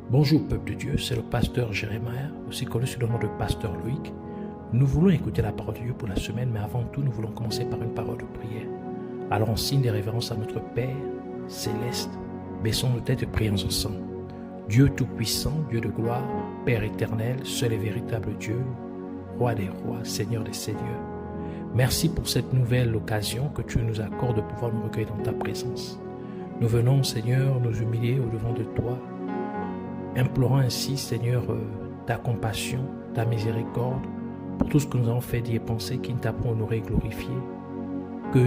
Bonjour peuple de Dieu, c'est le pasteur Jérémie, aussi connu sous le nom de pasteur Loïc. Nous voulons écouter la parole de Dieu pour la semaine, mais avant tout, nous voulons commencer par une parole de prière. Alors en signe de révérence à notre Père céleste, baissons nos têtes et prions ensemble. Dieu Tout-Puissant, Dieu de gloire, Père éternel, seul et véritable Dieu, Roi des rois, Seigneur des seigneurs. Merci pour cette nouvelle occasion que tu nous accordes de pouvoir nous recueillir dans ta présence. Nous venons, Seigneur, nous humilier au-devant de toi, implorant ainsi, Seigneur, ta compassion, ta miséricorde, pour tout ce que nous avons fait, dit et pensé, qui ne t'a pas honoré et glorifié. Que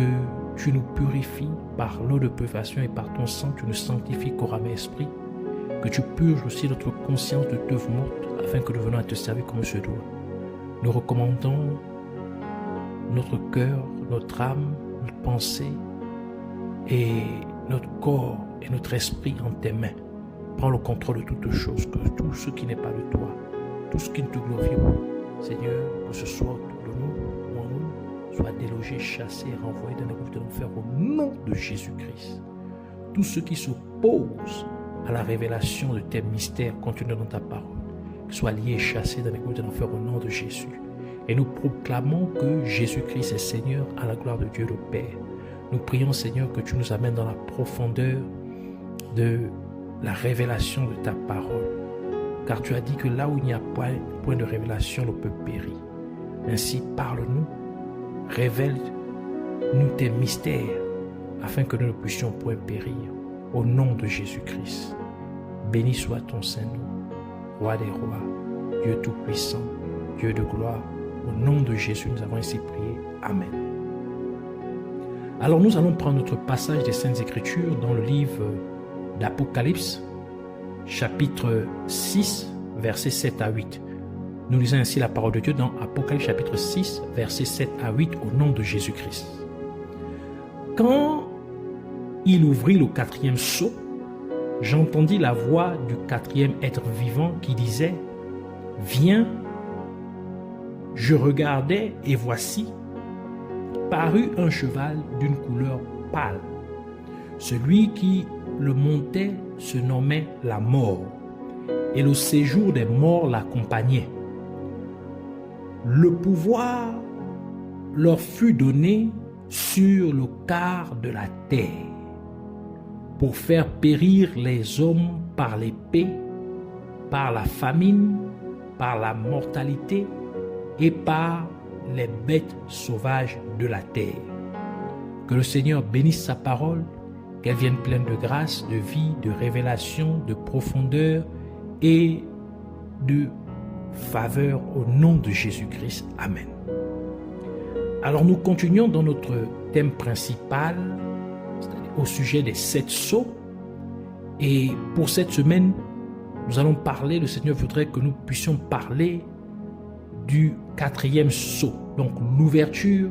tu nous purifies par l'eau de purification et par ton sang, tu nous sanctifies corps, âme et esprit. Que tu purges aussi notre conscience de d'œuvres mortes, afin que nous venions à te servir comme se doit. Nous recommandons notre cœur, notre âme, notre pensée et notre corps et notre esprit en tes mains. Prends le contrôle de toutes choses, que tout ce qui n'est pas de toi, tout ce qui ne te glorifie pas, Seigneur, que ce soit autour de nous ou en nous, soit délogé, chassé et renvoyé dans les grottes de l'enfer au nom de Jésus-Christ. Tout ce qui s'oppose à la révélation de tes mystères contenus dans ta parole, soit lié et chassé dans les grottes de l'enfer au nom de Jésus. Et nous proclamons que Jésus-Christ est Seigneur à la gloire de Dieu le Père. Nous prions, Seigneur, que tu nous amènes dans la profondeur de la révélation de ta parole. Car tu as dit que là où il n'y a point de révélation, le peuple périt. Ainsi, parle-nous, révèle-nous tes mystères, afin que nous ne puissions point périr. Au nom de Jésus-Christ. Béni soit ton Saint-Nom, Roi des rois, Dieu Tout-Puissant, Dieu de gloire. Au nom de Jésus, nous avons ainsi prié. Amen. Alors nous allons prendre notre passage des Saintes Écritures dans le livre d'Apocalypse, chapitre 6, versets 7 à 8. Nous lisons ainsi la parole de Dieu dans Apocalypse, chapitre 6, versets 7 à 8, au nom de Jésus-Christ. Quand il ouvrit le quatrième sceau, j'entendis la voix du quatrième être vivant qui disait « Viens !» Je regardais et voici, parut un cheval d'une couleur pâle. Celui qui le montait se nommait la mort, et le séjour des morts l'accompagnait. Le pouvoir leur fut donné sur le quart de la terre, pour faire périr les hommes par l'épée, par la famine, par la mortalité et par les bêtes sauvages de la terre. Que le Seigneur bénisse sa parole, qu'elle vienne pleine de grâce, de vie, de révélation, de profondeur et de faveur au nom de Jésus-Christ. Amen. Alors nous continuons dans notre thème principal, c'est-à-dire au sujet des 7 sceaux. Et pour cette semaine, nous allons parler, le Seigneur voudrait que nous puissions parler du 4e sceau, donc l'ouverture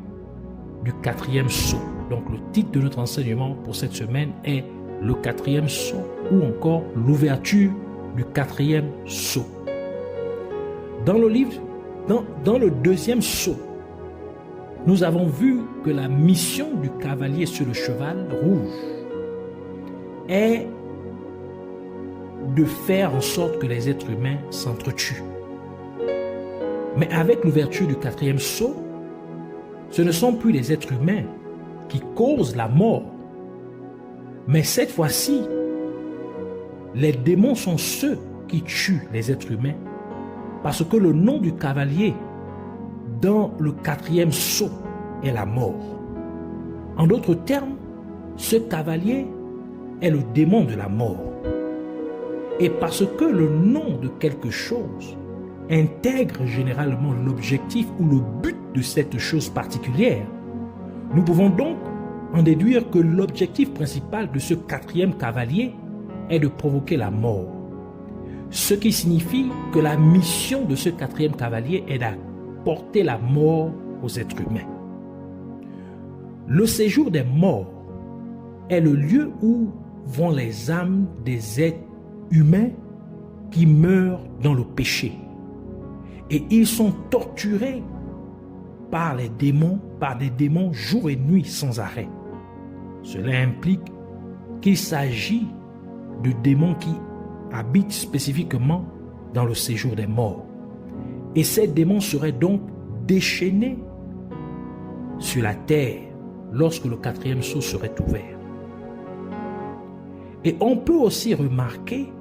du 4e sceau. Donc le titre de notre enseignement pour cette semaine est le 4e sceau ou encore l'ouverture du 4e sceau. Dans le livre, dans le 2e sceau, nous avons vu que la mission du cavalier sur le cheval rouge est de faire en sorte que les êtres humains s'entretuent. Mais avec l'ouverture du 4e sceau, ce ne sont plus les êtres humains qui causent la mort. Mais cette fois-ci, les démons sont ceux qui tuent les êtres humains, parce que le nom du cavalier dans le 4e sceau est la mort. En d'autres termes, ce cavalier est le démon de la mort. Et parce que le nom de quelque chose intègre généralement l'objectif ou le but de cette chose particulière, nous pouvons donc en déduire que l'objectif principal de ce 4e cavalier est de provoquer la mort. Ce qui signifie que la mission de ce 4e cavalier est d'apporter la mort aux êtres humains. Le séjour des morts est le lieu où vont les âmes des êtres humains qui meurent dans le péché. Et ils sont torturés par des démons jour et nuit sans arrêt. Cela implique qu'il s'agit de démons qui habitent spécifiquement dans le séjour des morts. Et ces démons seraient donc déchaînés sur la terre lorsque le 4e sceau serait ouvert. Et on peut aussi remarquer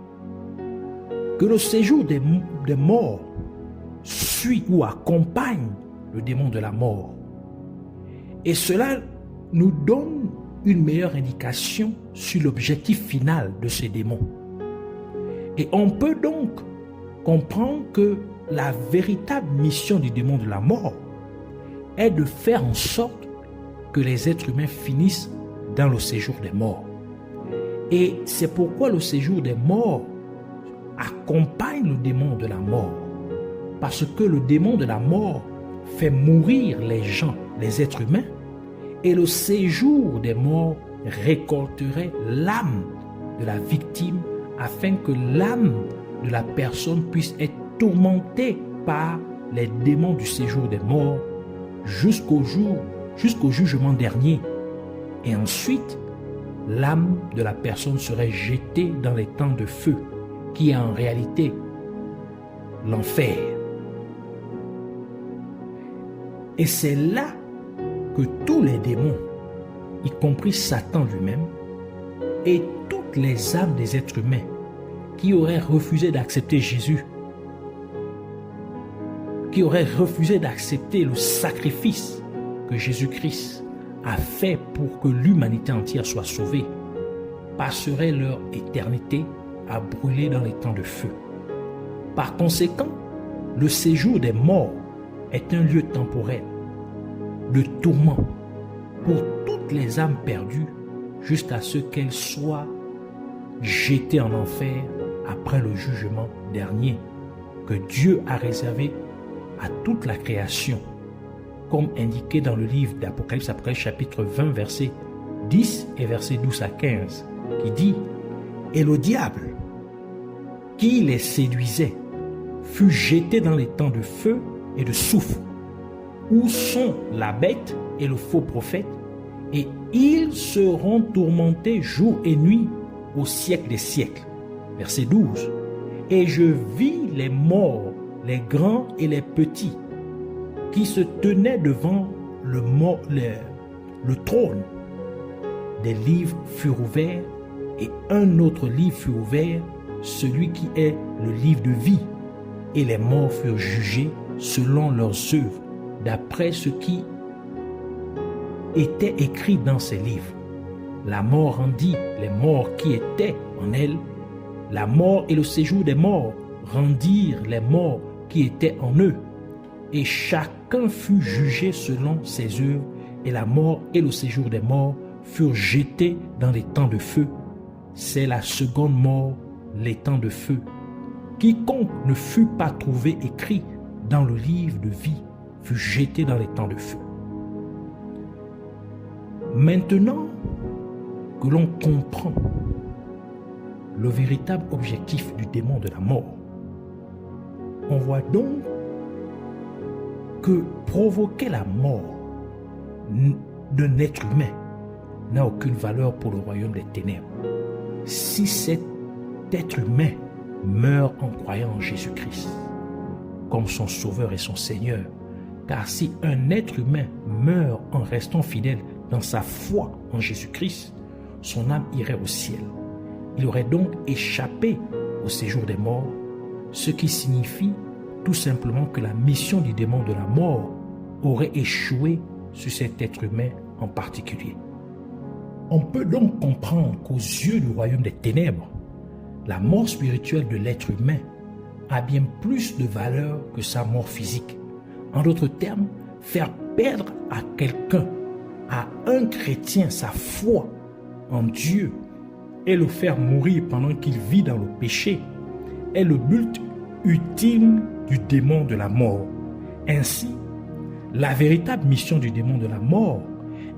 que le séjour des morts suit ou accompagne le démon de la mort. Et cela nous donne une meilleure indication sur l'objectif final de ces démons. Et on peut donc comprendre que la véritable mission du démon de la mort est de faire en sorte que les êtres humains finissent dans le séjour des morts. Et c'est pourquoi le séjour des morts accompagne le démon de la mort. Parce que le démon de la mort fait mourir les gens, les êtres humains, et le séjour des morts récolterait l'âme de la victime afin que l'âme de la personne puisse être tourmentée par les démons du séjour des morts jusqu'au jugement dernier. Et ensuite, l'âme de la personne serait jetée dans les temps de feu, qui est en réalité l'enfer. Et c'est là que tous les démons, y compris Satan lui-même, et toutes les âmes des êtres humains qui auraient refusé d'accepter Jésus, qui auraient refusé d'accepter le sacrifice que Jésus-Christ a fait pour que l'humanité entière soit sauvée, passeraient leur éternité à brûler dans les temps de feu. Par conséquent, le séjour des morts est un lieu temporel de tourment pour toutes les âmes perdues jusqu'à ce qu'elles soient jetées en enfer après le jugement dernier que Dieu a réservé à toute la création, comme indiqué dans le livre d'Apocalypse, Apocalypse chapitre 20, versets 10 et versets 12 à 15, qui dit « Et le diable, qui les séduisait, fut jeté dans les temps de feu et de soufre, où sont la bête et le faux prophète, et ils seront tourmentés jour et nuit au siècle des siècles. » Verset 12. « Et je vis les morts, les grands et les petits, qui se tenaient devant le trône. Des livres furent ouverts, et un autre livre fut ouvert, celui qui est le livre de vie. Et les morts furent jugés selon leurs œuvres, d'après ce qui était écrit dans ces livres. La mort rendit les morts qui étaient en elle. La mort et le séjour des morts rendirent les morts qui étaient en eux. Et chacun fut jugé selon ses œuvres, et la mort et le séjour des morts furent jetés dans les temps de feu. C'est la seconde mort, les temps de feu. Quiconque ne fut pas trouvé écrit dans le livre de vie fut jeté dans les temps de feu. Maintenant que l'on comprend le véritable objectif du démon de la mort, on voit donc que provoquer la mort d'un être humain n'a aucune valeur pour le royaume des ténèbres. Si cet être humain meurt en croyant en Jésus-Christ comme son sauveur et son Seigneur, car si un être humain meurt en restant fidèle dans sa foi en Jésus-Christ, son âme irait au ciel. Il aurait donc échappé au séjour des morts, ce qui signifie tout simplement que la mission du démon de la mort aurait échoué sur cet être humain en particulier. On peut donc comprendre qu'aux yeux du royaume des ténèbres, la mort spirituelle de l'être humain a bien plus de valeur que sa mort physique. En d'autres termes, faire perdre à quelqu'un, à un chrétien, sa foi en Dieu et le faire mourir pendant qu'il vit dans le péché est le but ultime du démon de la mort. Ainsi, la véritable mission du démon de la mort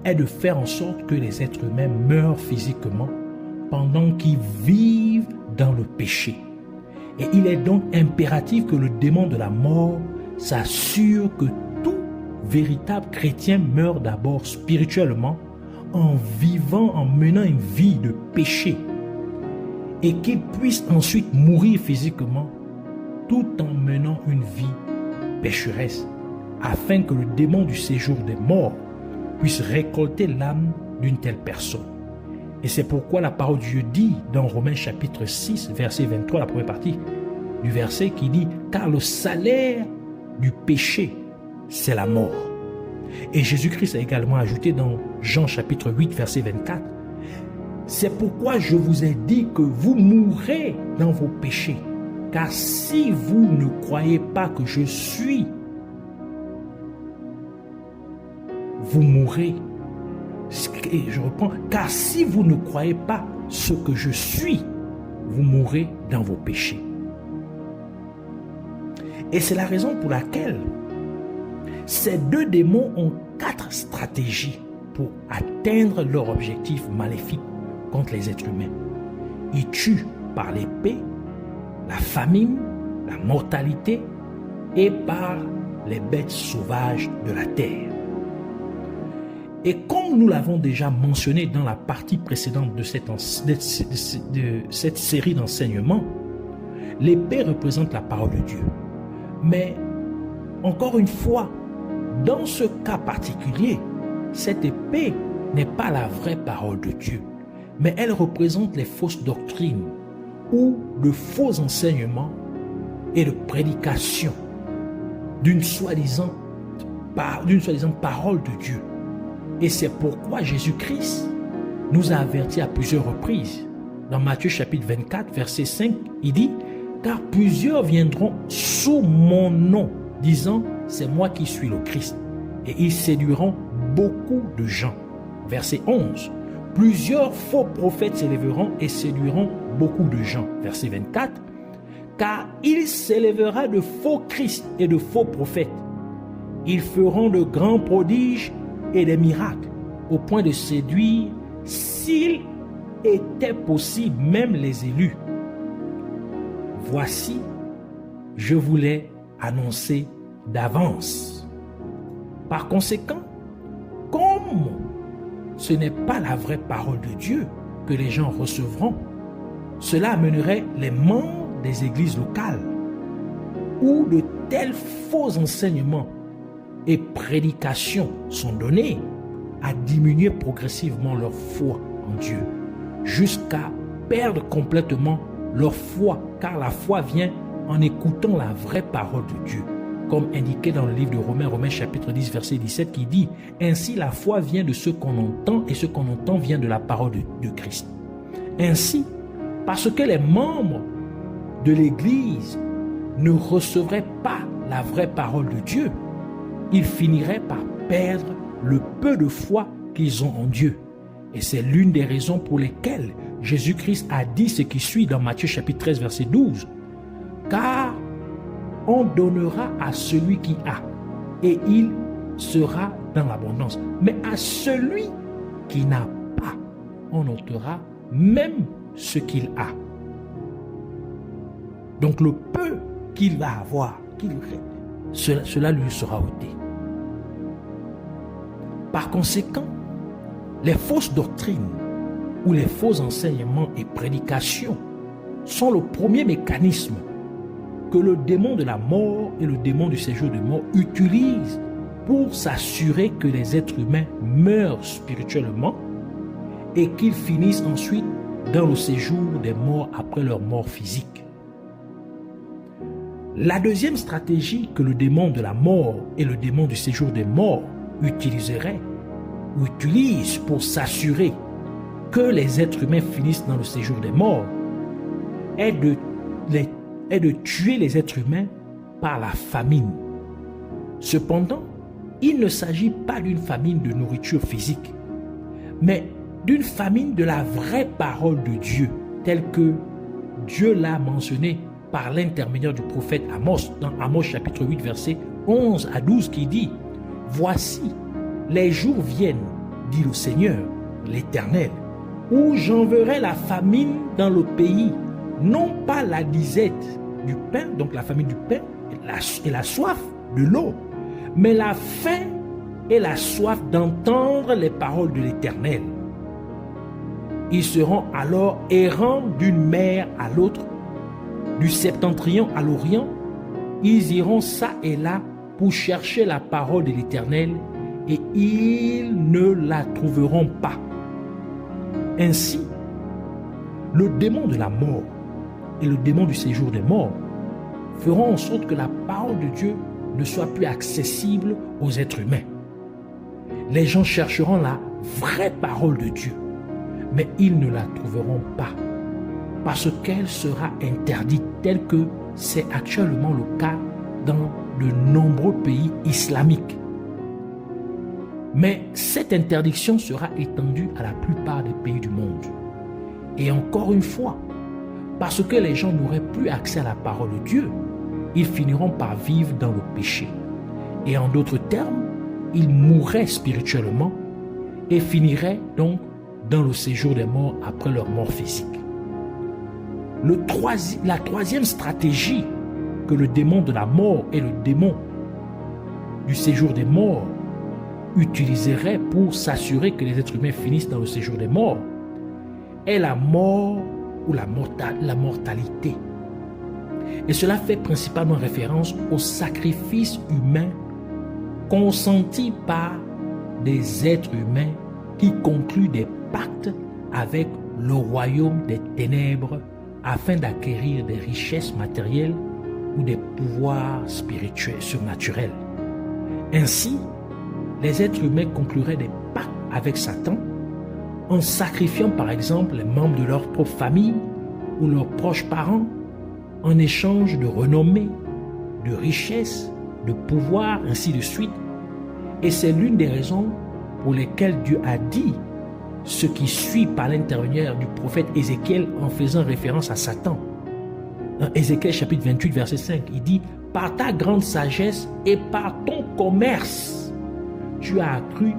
est de faire en sorte que les êtres humains meurent physiquement pendant qu'ils vivent dans le péché. Et il est donc impératif que le démon de la mort s'assure que tout véritable chrétien meurt d'abord spirituellement en vivant, en menant une vie de péché. et qu'il puisse ensuite mourir physiquement tout en menant une vie pécheresse, afin que le démon du séjour des morts puisse récolter l'âme d'une telle personne. Et c'est pourquoi la parole de Dieu dit dans Romains chapitre 6, verset 23, la première partie du verset qui dit « Car le salaire du péché, c'est la mort. » Et Jésus-Christ a également ajouté dans Jean chapitre 8, verset 24 « C'est pourquoi je vous ai dit que vous mourrez dans vos péchés, car si vous ne croyez pas que je suis, vous mourrez. » Et je reprends, car si vous ne croyez pas ce que je suis, vous mourrez dans vos péchés. Et c'est la raison pour laquelle ces deux démons ont 4 stratégies pour atteindre leur objectif maléfique contre les êtres humains. Ils tuent par l'épée, la famine, la mortalité et par les bêtes sauvages de la terre. Et comme nous l'avons déjà mentionné dans la partie précédente de cette série d'enseignements, l'épée représente la parole de Dieu. Mais, encore une fois, dans ce cas particulier, cette épée n'est pas la vraie parole de Dieu, mais elle représente les fausses doctrines ou de faux enseignements et de prédication d'une soi-disant parole de Dieu. Et c'est pourquoi Jésus-Christ nous a avertis à plusieurs reprises. Dans Matthieu chapitre 24, verset 5, il dit « Car plusieurs viendront sous mon nom, disant « C'est moi qui suis le Christ. » Et ils séduiront beaucoup de gens. Verset 11, « Plusieurs faux prophètes s'élèveront et séduiront beaucoup de gens. » Verset 24, « Car il s'élèvera de faux Christ et de faux prophètes. Ils feront de grands prodiges et des miracles, au point de séduire, s'il était possible, même les élus. Voici, je vous l'ai annoncé d'avance. Par conséquent, comme ce n'est pas la vraie parole de Dieu que les gens recevront, cela amènerait les membres des églises locales où de tels faux enseignements et prédications sont données à diminuer progressivement leur foi en Dieu, jusqu'à perdre complètement leur foi, car la foi vient en écoutant la vraie parole de Dieu, comme indiqué dans le livre de Romains chapitre 10, verset 17, qui dit « Ainsi la foi vient de ce qu'on entend, et ce qu'on entend vient de la parole de Christ. » Ainsi, parce que les membres de l'Église ne recevraient pas la vraie parole de Dieu, ils finiraient par perdre le peu de foi qu'ils ont en Dieu. Et c'est l'une des raisons pour lesquelles Jésus-Christ a dit ce qui suit dans Matthieu chapitre 13, verset 12. « Car on donnera à celui qui a, et il sera dans l'abondance. Mais à celui qui n'a pas, on ôtera même ce qu'il a. » Donc le peu qu'il va avoir, cela lui sera ôté. Par conséquent, les fausses doctrines ou les faux enseignements et prédications sont le premier mécanisme que le démon de la mort et le démon du séjour de mort utilisent pour s'assurer que les êtres humains meurent spirituellement et qu'ils finissent ensuite dans le séjour des morts après leur mort physique. La deuxième stratégie que le démon de la mort et le démon du séjour des morts utilisent pour s'assurer que les êtres humains finissent dans le séjour des morts est de tuer les êtres humains par la famine. Cependant, il ne s'agit pas d'une famine de nourriture physique, mais d'une famine de la vraie parole de Dieu, telle que Dieu l'a mentionné par l'intermédiaire du prophète Amos, dans Amos chapitre 8, verset 11 à 12, qui dit « Voici, les jours viennent, dit le Seigneur, l'Éternel, où j'enverrai la famine dans le pays, non pas la disette du pain, donc la famine du pain, et la soif de l'eau, mais la faim et la soif d'entendre les paroles de l'Éternel. » Ils seront alors errants d'une mer à l'autre, du septentrion à l'orient. Ils iront çà et là pour chercher la parole de l'Éternel et ils ne la trouveront pas. Ainsi, le démon de la mort et le démon du séjour des morts feront en sorte que la parole de Dieu ne soit plus accessible aux êtres humains. Les gens chercheront la vraie parole de Dieu, mais ils ne la trouveront pas parce qu'elle sera interdite, tel que c'est actuellement le cas dans de nombreux pays islamiques. Mais cette interdiction sera étendue à la plupart des pays du monde. Et encore une fois, parce que les gens n'auraient plus accès à la parole de Dieu, ils finiront par vivre dans le péché. Et en d'autres termes, ils mourraient spirituellement et finiraient donc dans le séjour des morts après leur mort physique. La troisième stratégie que le démon de la mort et le démon du séjour des morts utiliseraient pour s'assurer que les êtres humains finissent dans le séjour des morts est la mort ou la mortalité. Et cela fait principalement référence au sacrifice humain consenti par des êtres humains qui concluent des pactes avec le royaume des ténèbres afin d'acquérir des richesses matérielles ou des pouvoirs spirituels surnaturels. Ainsi, les êtres humains concluraient des pactes avec Satan en sacrifiant par exemple les membres de leur propre famille ou leurs proches parents en échange de renommée, de richesse, de pouvoir, ainsi de suite. Et c'est l'une des raisons pour lesquelles Dieu a dit ce qui suit par l'intermédiaire du prophète Ézéchiel en faisant référence à Satan. Dans Ézéchiel chapitre 28, verset 5, il dit « Par ta grande sagesse et par ton commerce, tu as accru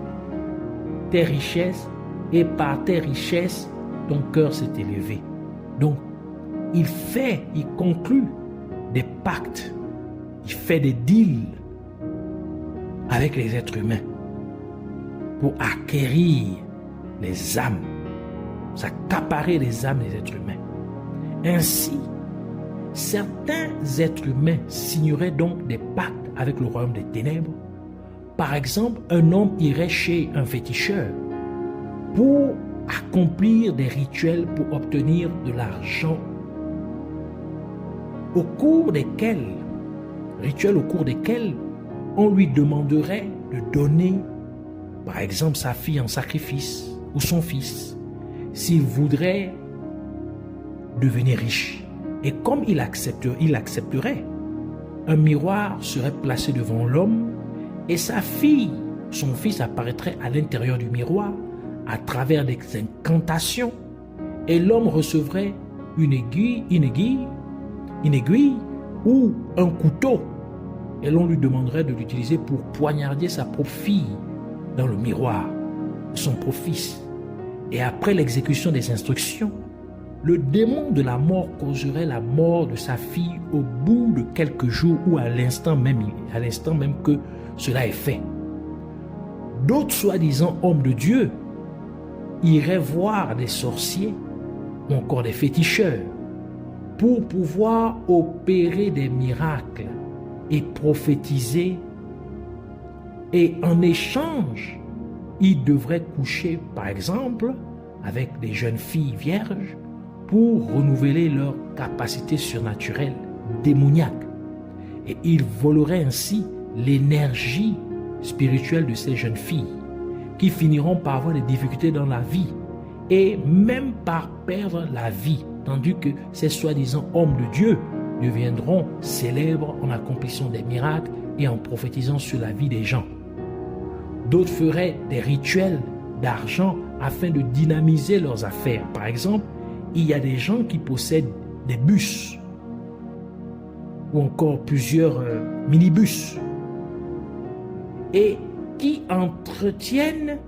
tes richesses et par tes richesses, ton cœur s'est élevé. » Donc, il conclut des pactes, il fait des deals avec les êtres humains pour acquérir les âmes, s'accaparer les âmes des êtres humains. Ainsi, certains êtres humains signeraient donc des pactes avec le royaume des ténèbres. Par exemple, un homme irait chez un féticheur pour accomplir des rituels pour obtenir de l'argent au cours desquels on lui demanderait de donner par exemple sa fille en sacrifice ou son fils s'il voudrait devenir riche. Et comme il accepterait, un miroir serait placé devant l'homme et sa fille, son fils apparaîtrait à l'intérieur du miroir à travers des incantations et l'homme recevrait une aiguille ou un couteau et l'on lui demanderait de l'utiliser pour poignarder sa propre fille dans le miroir, son propre fils. Et après l'exécution des instructions, le démon de la mort causerait la mort de sa fille au bout de quelques jours ou à l'instant même que cela est fait. D'autres soi-disant hommes de Dieu iraient voir des sorciers ou encore des féticheurs pour pouvoir opérer des miracles et prophétiser. Et en échange, ils devraient coucher, par exemple, avec des jeunes filles vierges pour renouveler leur capacité surnaturelle, démoniaque. Et ils voleraient ainsi l'énergie spirituelle de ces jeunes filles qui finiront par avoir des difficultés dans la vie et même par perdre la vie, tandis que ces soi-disant hommes de Dieu deviendront célèbres en accomplissant des miracles et en prophétisant sur la vie des gens. D'autres feraient des rituels d'argent afin de dynamiser leurs affaires. Par exemple, il y a des gens qui possèdent des bus ou encore plusieurs minibus et qui entretiennent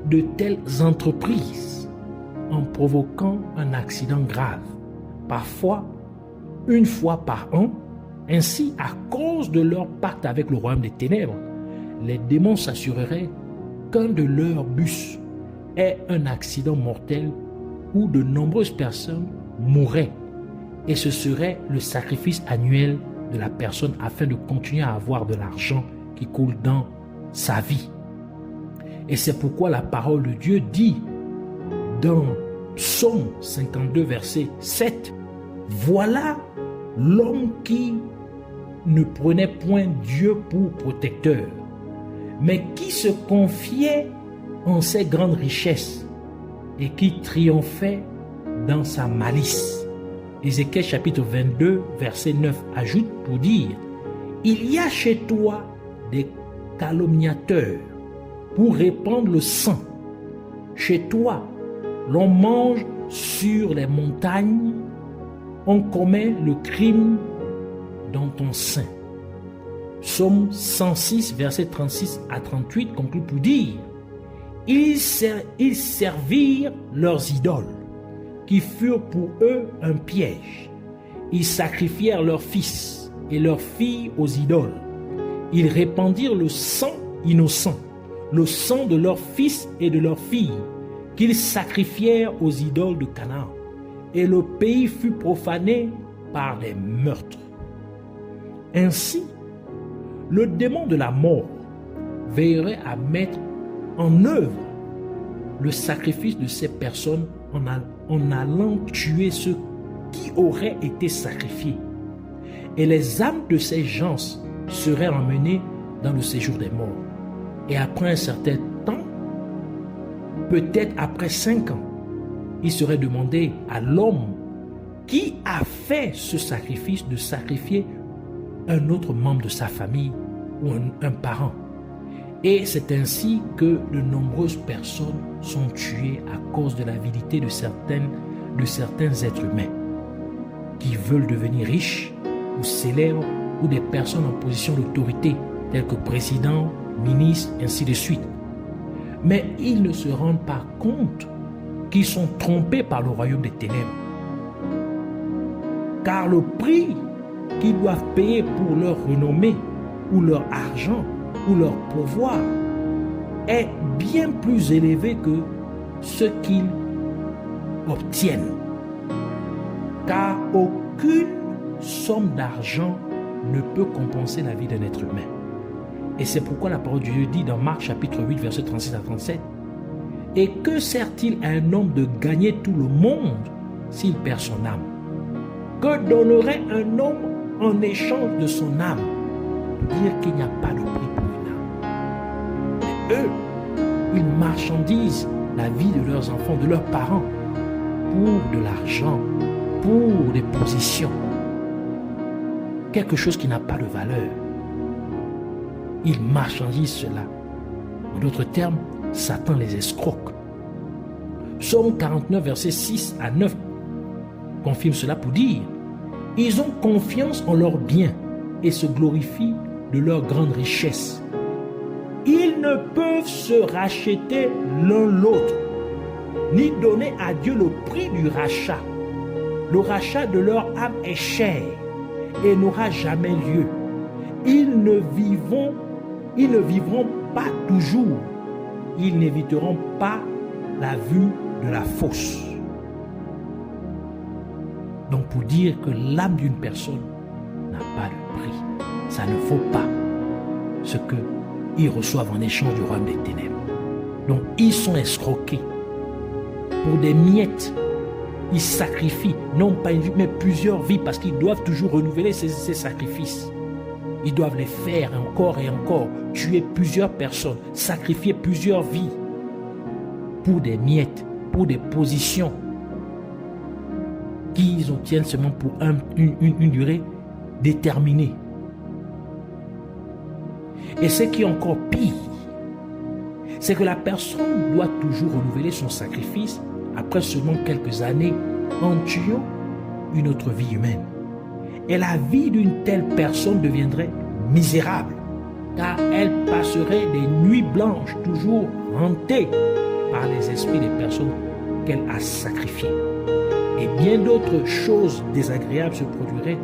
de telles entreprises en provoquant un accident grave, parfois une fois par an. Ainsi, à cause de leur pacte avec le royaume des ténèbres, les démons s'assureraient qu'un de leurs bus est un accident mortel où de nombreuses personnes mourraient et ce serait le sacrifice annuel de la personne afin de continuer à avoir de l'argent qui coule dans sa vie. Et c'est pourquoi la parole de Dieu dit dans Psaume 52 verset 7, « Voilà l'homme qui ne prenait point Dieu pour protecteur, mais qui se confiait en ses grandes richesses et qui triomphait dans sa malice. » Ézéchiel chapitre 22 verset 9 ajoute pour dire, « Il y a chez toi des calomniateurs pour répandre le sang. Chez toi, l'on mange sur les montagnes, on commet le crime dans ton sein. » Psaume 106, versets 36 à 38 conclut pour dire, ils servirent leurs idoles, qui furent pour eux un piège. Ils sacrifièrent leurs fils et leurs filles aux idoles. Ils répandirent le sang innocent, le sang de leurs fils et de leurs filles, qu'ils sacrifièrent aux idoles de Canaan. Et le pays fut profané par les meurtres. Ainsi, le démon de la mort veillerait à mettre en œuvre le sacrifice de ces personnes en allant tuer ceux qui auraient été sacrifiés. Et les âmes de ces gens seraient emmenées dans le séjour des morts. Et après un certain temps, peut-être après 5 ans, il serait demandé à l'homme qui a fait ce sacrifice de sacrifier un autre membre de sa famille ou un parent. Et c'est ainsi que de nombreuses personnes sont tuées à cause de l'avidité de certains êtres humains qui veulent devenir riches ou célèbres ou des personnes en position d'autorité tels que présidents, ministres, ainsi de suite. Mais ils ne se rendent pas compte qu'ils sont trompés par le royaume des ténèbres. Car le prix qu'ils doivent payer pour leur renommée ou leur argent ou leur pouvoir est bien plus élevé que ce qu'ils obtiennent. Car aucune somme d'argent ne peut compenser la vie d'un être humain. Et c'est pourquoi la parole de Dieu dit dans Marc chapitre 8 verset 36 à 37, « Et que sert-il à un homme de gagner tout le monde s'il perd son âme? Que donnerait un homme en échange de son âme? » Dire qu'il n'y a pas de prix pour une âme. Mais eux, ils marchandisent la vie de leurs enfants, de leurs parents, pour de l'argent, pour des positions. Quelque chose qui n'a pas de valeur. Ils marchandisent cela. En d'autres termes, Satan les escroque. Psaume 49, versets 6 à 9 confirme cela pour dire, « Ils ont confiance en leurs biens et se glorifient de leur grande richesse. Ils ne peuvent se racheter l'un l'autre, ni donner à Dieu le prix du rachat. Le rachat de leur âme est cher et n'aura jamais lieu. Ils ne vivront pas toujours. Ils n'éviteront pas la vue de la fosse. » Donc pour dire que l'âme d'une personne n'a pas de prix, ça ne vaut pas ce qu'ils reçoivent en échange du royaume des ténèbres. Donc ils sont escroqués pour des miettes. Ils sacrifient, non pas une vie, mais plusieurs vies, parce qu'ils doivent toujours renouveler ces sacrifices. Ils doivent les faire encore et encore, tuer plusieurs personnes, sacrifier plusieurs vies pour des miettes, pour des positions qu'ils obtiennent seulement pour une durée déterminée. Et ce qui est encore pire, c'est que la personne doit toujours renouveler son sacrifice après seulement quelques années en tuant une autre vie humaine. Et la vie d'une telle personne deviendrait misérable, car elle passerait des nuits blanches toujours hantée par les esprits des personnes qu'elle a sacrifiées. Et bien d'autres choses désagréables se produiraient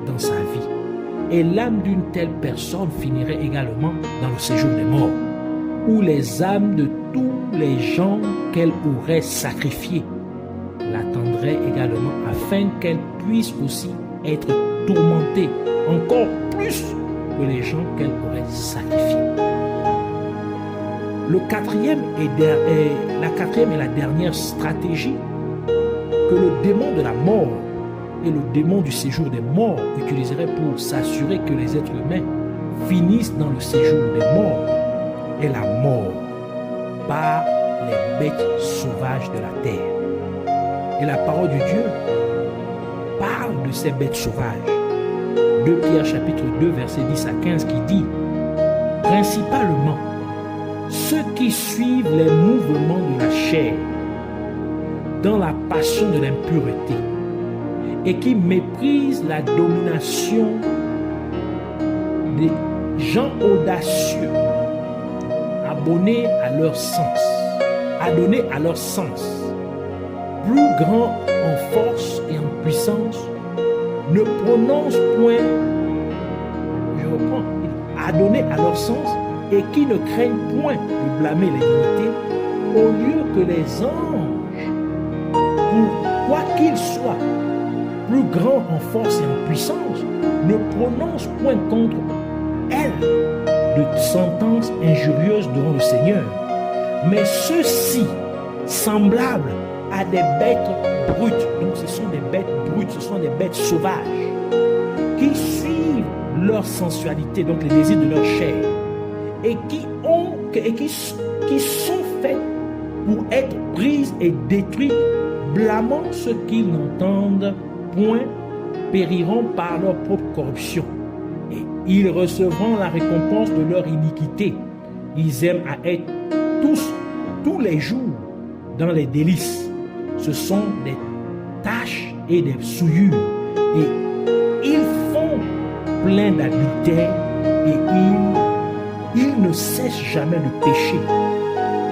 dans sa vie. Et l'âme d'une telle personne finirait également dans le séjour des morts. ou les âmes de tous les gens qu'elle aurait sacrifiés l'attendraient également afin qu'elle puisse aussi être tourmentée encore plus que les gens qu'elle aurait sacrifiés. La quatrième et la dernière stratégie que le démon de la mort et le démon du séjour des morts utiliseraient pour s'assurer que les êtres humains finissent dans le séjour des morts est la mort par les bêtes sauvages de la terre. Et la parole de Dieu parle de ces bêtes sauvages. 2 Pierre chapitre 2 verset 10 à 15 qui dit: principalement ceux qui suivent les mouvements de la chair dans la passion de l'impureté et qui méprisent la domination des gens audacieux, adonnés à leur sens, plus grands en force et en puissance, ne prononcent point, adonnés à leur sens, et qui ne craignent point de blâmer les divinités, au lieu que les anges, pour quoi qu'ils soient, plus grands en force et en puissance, ne prononcent point contre elles de sentences injurieuses devant le Seigneur. Mais ceux-ci, semblables à des bêtes brutes, donc ce sont des bêtes brutes, ce sont des bêtes sauvages, qui suivent leur sensualité, donc les désirs de leur chair, et qui sont faites pour être prises et détruites, blâmant ceux qui n'entendent point, périront par leur propre corruption, et ils recevront la récompense de leur iniquité. Ils aiment à être tous les jours dans les délices. Ce sont des taches et des souillures, et ils font plein d'adultère, et ils ne cessent jamais de pécher.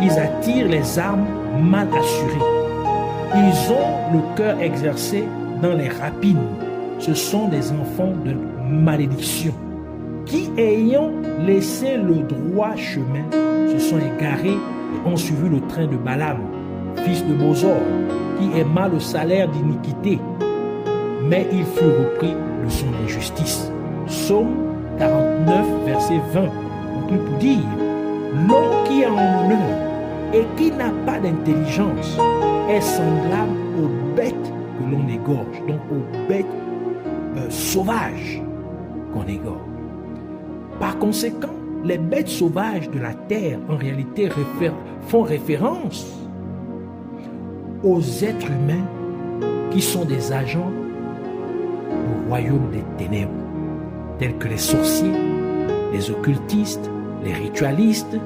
Ils attirent les âmes mal assurées. Ils ont le cœur exercé dans les rapines. Ce sont des enfants de malédiction qui, ayant laissé le droit chemin, se sont égarés et ont suivi le train de Balaam, fils de Bosor, qui aima le salaire d'iniquité, mais il fut repris de son injustice. Psaume 49, verset 20, conclut pour dire: l'homme qui est en honneur et qui n'a pas d'intelligence est semblable aux bêtes que l'on égorge, donc aux bêtes sauvages qu'on égorge. Par conséquent, les bêtes sauvages de la terre, en réalité, font référence aux êtres humains qui sont des agents du royaume des ténèbres, tels que les sorciers, les occultistes, les ritualistes,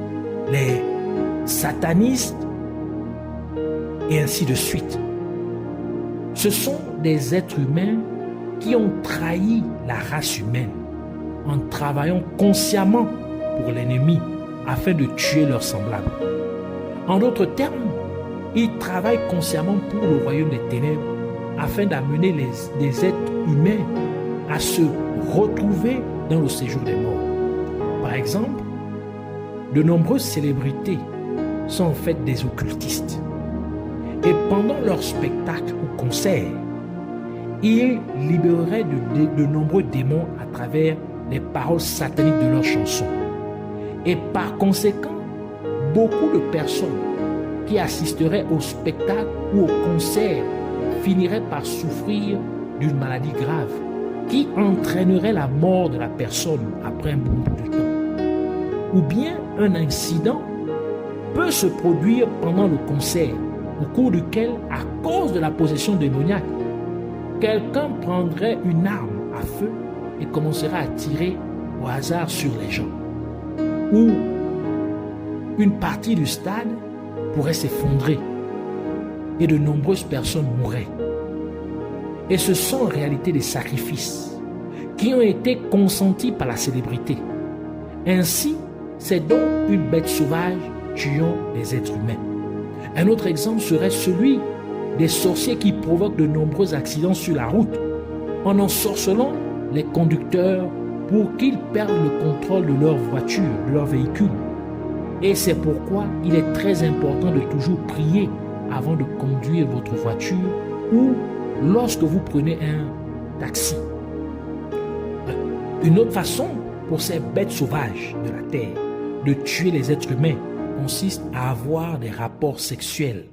les satanistes, et ainsi de suite. Ce sont des êtres humains qui ont trahi la race humaine en travaillant consciemment pour l'ennemi afin de tuer leurs semblables. En d'autres termes, ils travaillent consciemment pour le royaume des ténèbres afin d'amener les êtres humains à se retrouver dans le séjour des morts. Par exemple, de nombreuses célébrités sont en fait des occultistes. Et pendant leur spectacle ou concert, ils libéreraient de nombreux démons à travers les paroles sataniques de leurs chansons. Et par conséquent, beaucoup de personnes qui assisteraient au spectacle ou au concert finiraient par souffrir d'une maladie grave qui entraînerait la mort de la personne après un bon bout de temps. Ou bien un incident peut se produire pendant le concert, au cours duquel, à cause de la possession démoniaque, quelqu'un prendrait une arme à feu et commencerait à tirer au hasard sur les gens. Ou une partie du stade pourrait s'effondrer et de nombreuses personnes mourraient. Et ce sont en réalité des sacrifices qui ont été consentis par la célébrité. Ainsi, c'est donc une bête sauvage tuant les êtres humains. Un autre exemple serait celui des sorciers qui provoquent de nombreux accidents sur la route en ensorcelant les conducteurs pour qu'ils perdent le contrôle de leur voiture, de leur véhicule. Et c'est pourquoi il est très important de toujours prier avant de conduire votre voiture ou lorsque vous prenez un taxi. Une autre façon pour ces bêtes sauvages de la terre de tuer les êtres humains consiste à avoir des rapports sexuels.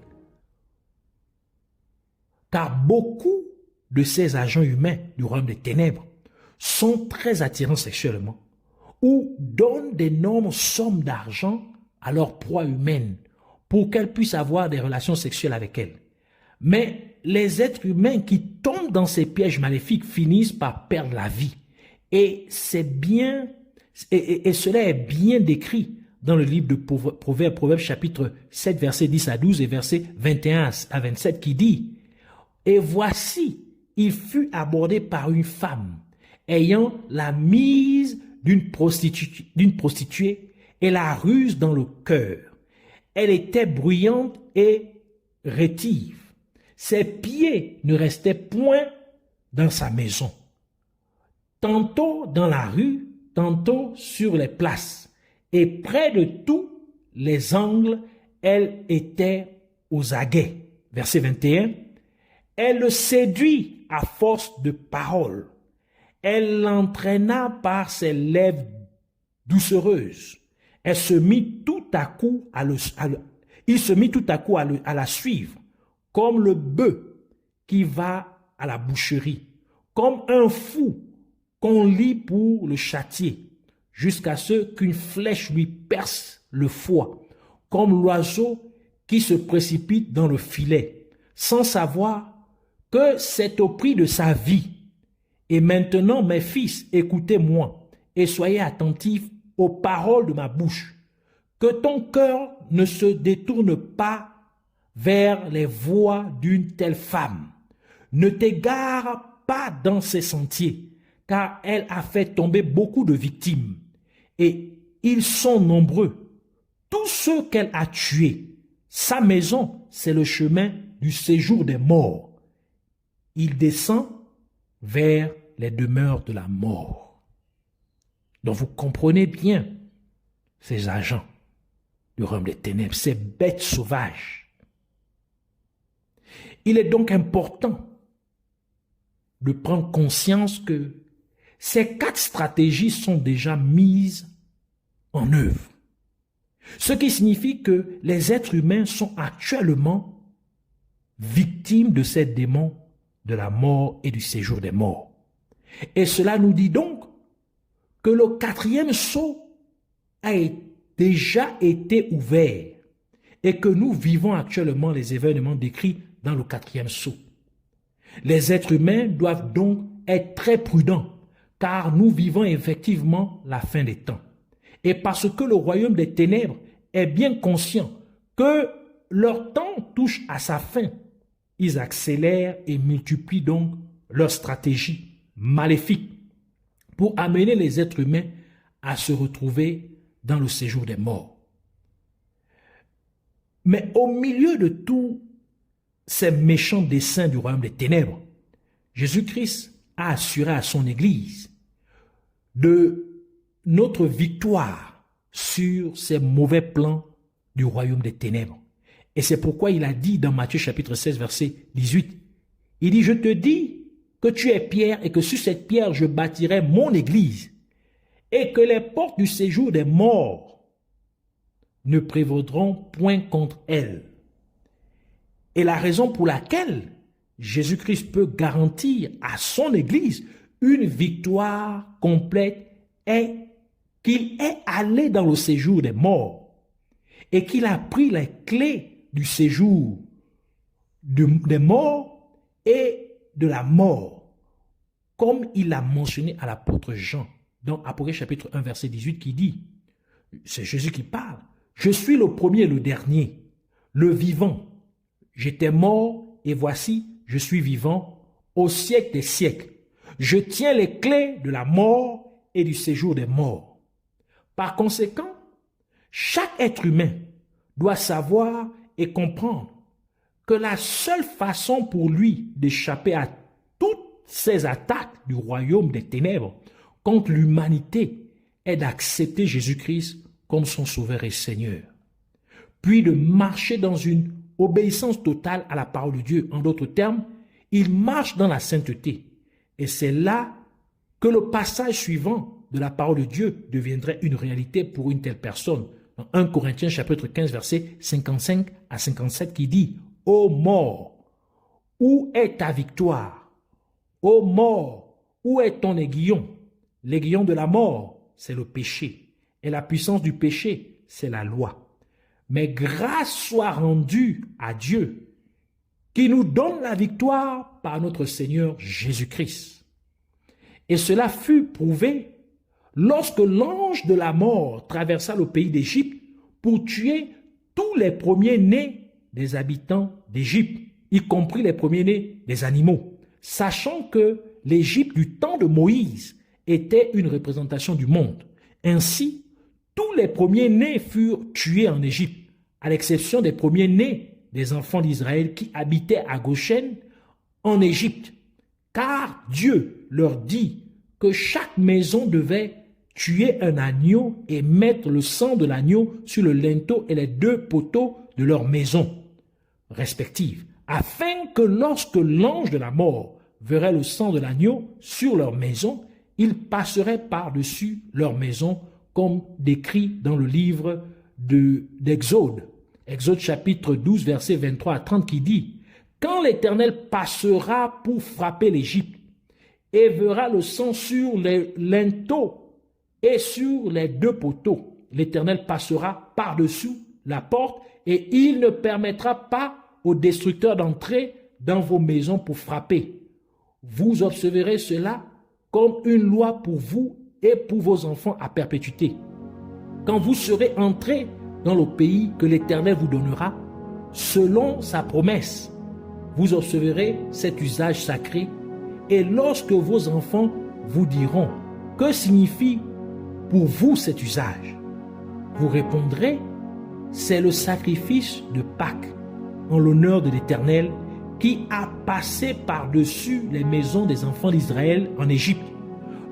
Car beaucoup de ces agents humains du royaume des ténèbres sont très attirants sexuellement ou donnent d'énormes sommes d'argent à leur proie humaine pour qu'elles puissent avoir des relations sexuelles avec elles. Mais les êtres humains qui tombent dans ces pièges maléfiques finissent par perdre la vie. Et c'est bien, et cela est bien décrit dans le livre de Proverbes chapitre 7, versets 10 à 12 et versets 21 à 27 qui dit « Et voici, il fut abordé par une femme ayant la mise d'une prostituée et la ruse dans le cœur. Elle était bruyante et rétive. Ses pieds ne restaient point dans sa maison. Tantôt dans la rue, tantôt sur les places. Et près de tous les angles, elle était aux aguets. » Verset 21. « Elle le séduit à force de paroles. Elle l'entraîna par ses lèvres doucereuses. Elle se mit tout à coup il se mit tout à coup à la suivre, comme le bœuf qui va à la boucherie, comme un fou qu'on lie pour le châtier, jusqu'à ce qu'une flèche lui perce le foie, comme l'oiseau qui se précipite dans le filet, sans savoir que c'est au prix de sa vie. Et maintenant, mes fils, écoutez-moi et soyez attentifs aux paroles de ma bouche. Que ton cœur ne se détourne pas vers les voies d'une telle femme. Ne t'égare pas dans ses sentiers, car elle a fait tomber beaucoup de victimes. Et ils sont nombreux. Tous ceux qu'elle a tués, sa maison, c'est le chemin du séjour des morts. Il descend vers les demeures de la mort. Donc vous comprenez bien ces agents du royaume des ténèbres, ces bêtes sauvages. Il est donc important de prendre conscience que ces 4 stratégies sont déjà mises en œuvre. Ce qui signifie que les êtres humains sont actuellement victimes de ces démons de la mort et du séjour des morts. Et cela nous dit donc que le 4e sceau a déjà été ouvert et que nous vivons actuellement les événements décrits dans le 4e sceau. Les êtres humains doivent donc être très prudents car nous vivons effectivement la fin des temps. Et parce que le royaume des ténèbres est bien conscient que leur temps touche à sa fin, ils accélèrent et multiplient donc leurs stratégies maléfiques pour amener les êtres humains à se retrouver dans le séjour des morts. Mais au milieu de tous ces méchants desseins du royaume des ténèbres, Jésus-Christ a assuré à son Église de notre victoire sur ces mauvais plans du royaume des ténèbres. Et c'est pourquoi il a dit dans Matthieu chapitre 16, verset 18, il dit « Je te dis que tu es pierre et que sur cette pierre je bâtirai mon Église et que les portes du séjour des morts ne prévaudront point contre elle. » Et la raison pour laquelle Jésus-Christ peut garantir à son Église une victoire complète est qu'il est allé dans le séjour des morts et qu'il a pris les clés du séjour des morts et de la mort, comme il l'a mentionné à l'apôtre Jean dans Apocalypse chapitre 1 verset 18 qui dit, c'est Jésus qui parle, « Je suis le premier et le dernier, le vivant. J'étais mort et voici, je suis vivant au siècle des siècles. Je tiens les clés de la mort et du séjour des morts. » Par conséquent, chaque être humain doit savoir et comprendre que la seule façon pour lui d'échapper à toutes ces attaques du royaume des ténèbres contre l'humanité est d'accepter Jésus-Christ comme son Sauveur et Seigneur, puis de marcher dans une obéissance totale à la parole de Dieu. En d'autres termes, il marche dans la sainteté. Et c'est là que le passage suivant de la parole de Dieu deviendrait une réalité pour une telle personne. Dans 1 Corinthiens chapitre 15, versets 55 à 57 qui dit « Ô mort, où est ta victoire? Ô mort, où est ton aiguillon? L'aiguillon de la mort, c'est le péché. Et la puissance du péché, c'est la loi. Mais grâce soit rendue à Dieu, qui nous donne la victoire par notre Seigneur Jésus-Christ. Et cela fut prouvé lorsque l'ange de la mort traversa le pays d'Égypte pour tuer tous les premiers-nés des habitants d'Égypte, y compris les premiers-nés des animaux, sachant que l'Égypte du temps de Moïse était une représentation du monde. Ainsi, tous les premiers-nés furent tués en Égypte, à l'exception des premiers-nés des enfants d'Israël qui habitaient à Goshen en Égypte, car Dieu leur dit que chaque maison devait tuer un agneau et mettre le sang de l'agneau sur le linteau et les 2 poteaux de leur maison respective, afin que lorsque l'ange de la mort verrait le sang de l'agneau sur leur maison, il passerait par-dessus leur maison, comme décrit dans le livre d'Exode. Exode chapitre 12, versets 23 à 30 qui dit « Quand l'Éternel passera pour frapper l'Égypte et verra le sang sur les linteaux et sur les 2 poteaux, l'Éternel passera par-dessus la porte et il ne permettra pas aux destructeurs d'entrer dans vos maisons pour frapper. Vous observerez cela comme une loi pour vous et pour vos enfants à perpétuité. Quand vous serez entrés dans le pays que l'Éternel vous donnera, selon sa promesse, vous observerez cet usage sacré, et lorsque vos enfants vous diront « Que signifie pour vous cet usage ?» vous répondrez « C'est le sacrifice de Pâques en l'honneur de l'Éternel qui a passé par-dessus les maisons des enfants d'Israël en Égypte.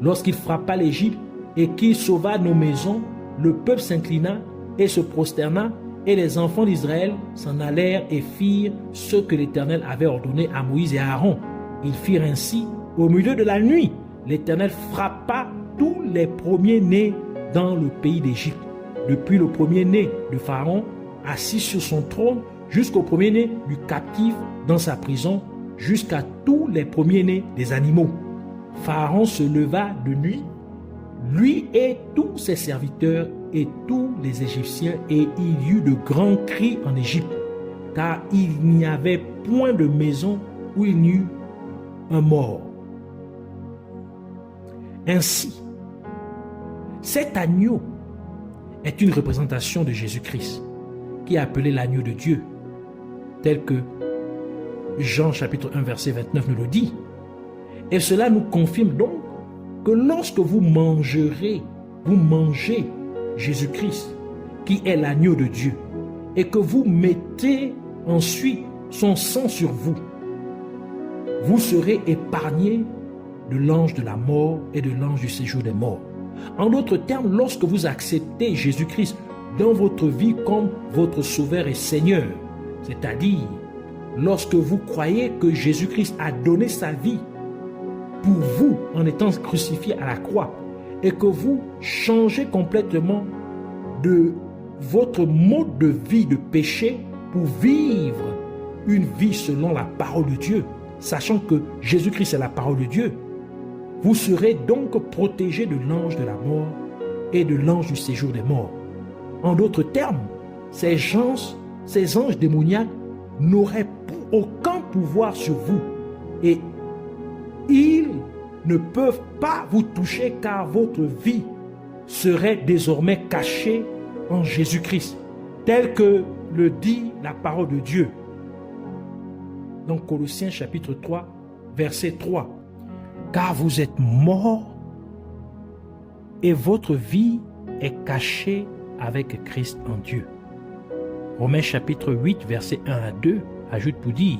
Lorsqu'il frappa l'Égypte et qu'il sauva nos maisons, le peuple s'inclina et se prosterna, et les enfants d'Israël s'en allèrent et firent ce que l'Éternel avait ordonné à Moïse et à Aaron. Ils firent ainsi au milieu de la nuit. L'Éternel frappa tous les premiers-nés dans le pays d'Égypte, depuis le premier-né de Pharaon assis sur son trône jusqu'au premier-né du captif dans sa prison, jusqu'à tous les premiers-nés des animaux. Pharaon se leva de nuit, lui et tous ses serviteurs et tous les Égyptiens, et il y eut de grands cris en Égypte, car il n'y avait point de maison où il n'y eut un mort. Ainsi, cet agneau est une représentation de Jésus-Christ, qui est appelé l'agneau de Dieu, tel que Jean chapitre 1 verset 29 nous le dit. Et cela nous confirme donc que lorsque vous mangez Jésus-Christ, qui est l'agneau de Dieu, et que vous mettez ensuite son sang sur vous, vous serez épargnés de l'ange de la mort et de l'ange du séjour des morts. En d'autres termes, lorsque vous acceptez Jésus-Christ dans votre vie comme votre Sauveur et Seigneur, c'est-à-dire lorsque vous croyez que Jésus-Christ a donné sa vie pour vous en étant crucifié à la croix, et que vous changez complètement de votre mode de vie de péché pour vivre une vie selon la parole de Dieu, sachant que Jésus-Christ est la parole de Dieu, vous serez donc protégés de l'ange de la mort et de l'ange du séjour des morts. En d'autres termes, ces anges démoniaques n'auraient aucun pouvoir sur vous et ils ne peuvent pas vous toucher, car votre vie serait désormais cachée en Jésus-Christ, tel que le dit la parole de Dieu. Dans Colossiens chapitre 3, verset 3. Car vous êtes morts et votre vie est cachée avec Christ en Dieu. Romains chapitre 8, verset 1 à 2 ajoute pour dire: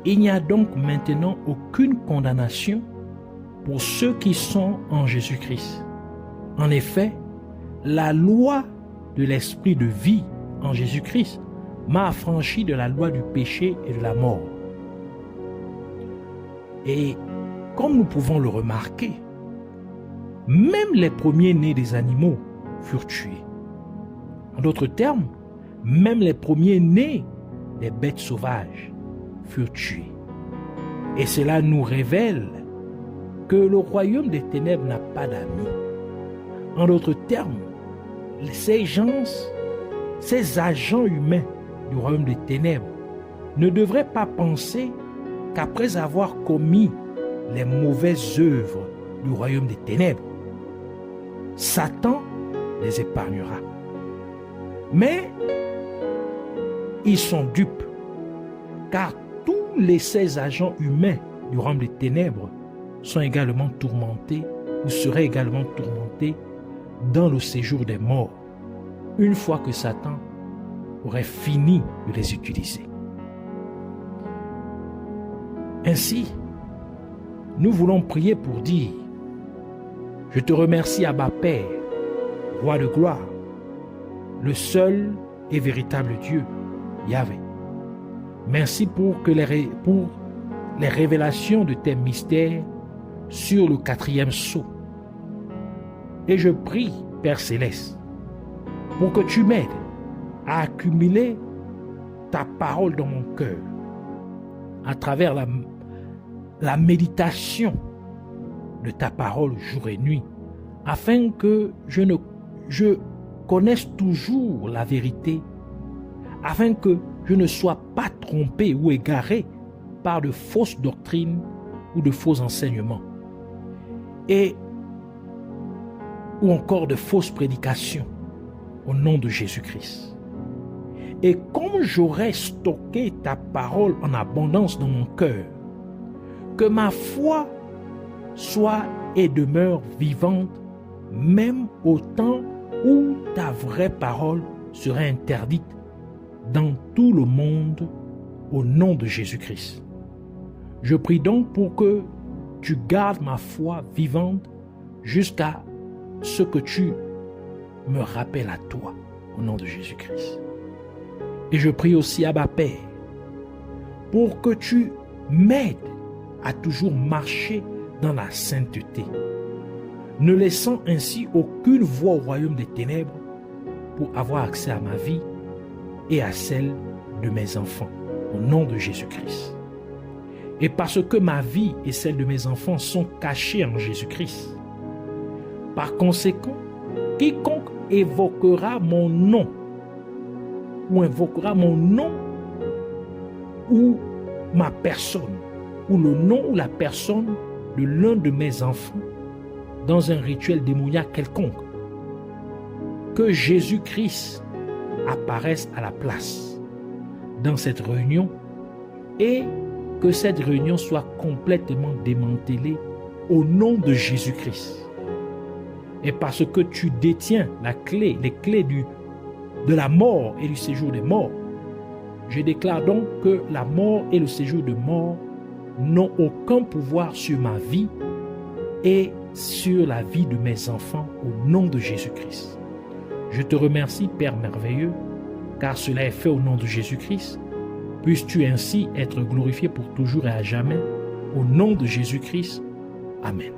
il n'y a donc maintenant aucune condamnation pour ceux qui sont en Jésus-Christ. En effet, la loi de l'esprit de vie en Jésus-Christ m'a affranchi de la loi du péché et de la mort. Et comme nous pouvons le remarquer, même les premiers-nés des animaux furent tués. En d'autres termes, même les premiers-nés des bêtes sauvages furent tués. Et cela nous révèle que le royaume des ténèbres n'a pas d'amis. En d'autres termes, ces agents humains du royaume des ténèbres ne devraient pas penser qu'après avoir commis les mauvaises œuvres du royaume des ténèbres, Satan les épargnera. Mais ils sont dupes, car tous ces agents humains du royaume des ténèbres sont également tourmentés ou seraient également tourmentés dans le séjour des morts, une fois que Satan aurait fini de les utiliser. Ainsi, nous voulons prier pour dire: je te remercie, Abba Père, Roi de gloire, le seul et véritable Dieu, Yahvé. Merci pour les révélations de tes mystères sur le 4e sceau. Et je prie, Père Céleste, pour que tu m'aides à accumuler ta parole dans mon cœur à travers la méditation de ta parole jour et nuit, afin que je connaisse toujours la vérité, afin que je ne sois pas trompé ou égaré par de fausses doctrines ou de faux enseignements, ou encore de fausses prédications au nom de Jésus-Christ. Et comme j'aurai stocké ta parole en abondance dans mon cœur, que ma foi soit et demeure vivante, même au temps où ta vraie parole sera interdite dans tout le monde, au nom de Jésus-Christ. Je prie donc pour que tu gardes ma foi vivante jusqu'à ce que tu me rappelles à toi, au nom de Jésus-Christ. Et je prie aussi, Abba Père, pour que tu m'aides à toujours marcher dans la sainteté, ne laissant ainsi aucune voie au royaume des ténèbres pour avoir accès à ma vie et à celle de mes enfants, au nom de Jésus-Christ. Et parce que ma vie et celle de mes enfants sont cachées en Jésus-Christ, par conséquent, quiconque évoquera mon nom ou invoquera mon nom ou ma personne ou le nom ou la personne de l'un de mes enfants dans un rituel démoniaque quelconque, que Jésus-Christ apparaisse à la place dans cette réunion et que cette réunion soit complètement démantelée au nom de Jésus-Christ. Et parce que tu détiens les clés de la mort et du séjour des morts, je déclare donc que la mort et le séjour de mort n'ont aucun pouvoir sur ma vie et sur la vie de mes enfants au nom de Jésus-Christ. Je te remercie, Père merveilleux, car cela est fait au nom de Jésus-Christ. Puisses-tu ainsi être glorifié pour toujours et à jamais, au nom de Jésus-Christ. Amen.